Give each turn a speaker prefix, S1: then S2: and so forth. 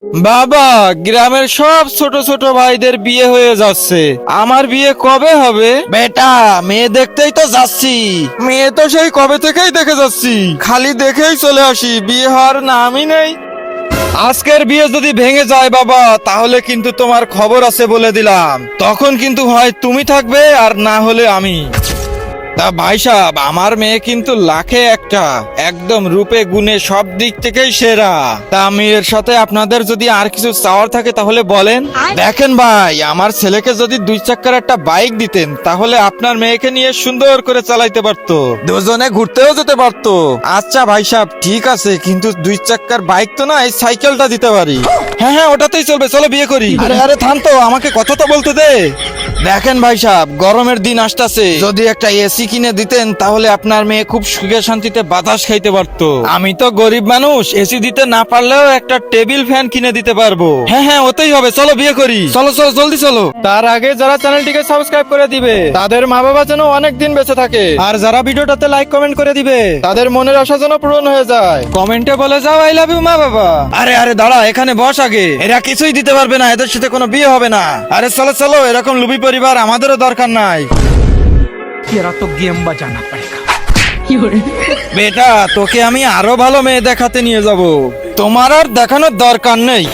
S1: বাবা, গ্রামের সব ছোট ছোট ভাইদের বিয়ে হয়ে যাচ্ছে, আমার বিয়ে কবে হবে? বেটা, মেয়ে দেখতেই তো যাচ্ছি। মেয়ে তো সেই কবে থেকেই দেখে যাচ্ছি, খালি দেখেই চলে আসি, বিয়ে হওয়ার নামই নেই। আজকের বিয়ে যদি ভেঙে যায় বাবা, তাহলে কিন্তু তোমার খবর আছে বলে দিলাম। তখন কিন্তু হয় তুমি থাকবে আর না হলে আমি। তা ভাই সাহেব, আমার মেয়ে কিন্তু লাখে একটা, একদম রূপে গুণে সব দিক থেকেই সেরা। তা আমি এর সাথে আপনাদের যদি আর কিছু চাওয়ার থাকে তাহলে বলেন। দেখেন ভাই, আমার ছেলেকে যদি 2 চাকার একটা বাইক দিতেন, তাহলে আপনার মেয়েকে নিয়ে সুন্দর করে চালাইতে পারতো, দুজনে ঘুরতেও যেতে পারতো। আচ্ছা ভাই সাহেব, ঠিক আছে, কিন্তু 2 চাকার বাইক তো না, এই সাইকেলটা দিতে পারি। হ্যাঁ হ্যাঁ, ওটাতেই চলবে, চলো বিয়ে করি। আরে আরে থাম তো, আমাকে কথা তো বলতে দে। দেখেন ভাই সাহেব, গরমের দিন আসতেছে, যদি একটা এসি কিনে দিতেন তাহলে আপনার মেয়ে খুব সুখে শান্তিতে বাতাস খাইতে পারতো। আমি তো গরিব মানুষ, এসি দিতে না পারলেও একটা টেবিল ফ্যান কিনে দিতে পারবো। হ্যাঁ হ্যাঁ, ওতেই হবে, চলো বিয়ে করি। চলো চলো, জলদি চলো। তার আগে যারা চ্যানেলটিকে সাবস্ক্রাইব করে দিবে, তাদের মা বাবা যেন অনেক দিন বেঁচে থাকে। আর যারা ভিডিওটাতে লাইক কমেন্ট করে দিবে, তাদের মনের আশা যেন পূরণ হয়ে যায়। কমেন্টে বলে যাও আই লাভ ইউ মা বাবা। আরে আরে দাঁড়া, এখানে বস আগে। এরা কিছুই দিতে পারবে না, এদের সাথে কোনো বিয়ে হবে না। আরে চলো চলো, এরকম লুবি পরিবার আমাদেরও দরকার নাই।
S2: तेरा तो गेम बजाना पड़ेगा।
S1: বেটা, তোকে আমি আরো ভালো মেয়ে দেখাতে নিয়ে যাব, তোমার আর দেখানোর দরকার নেই।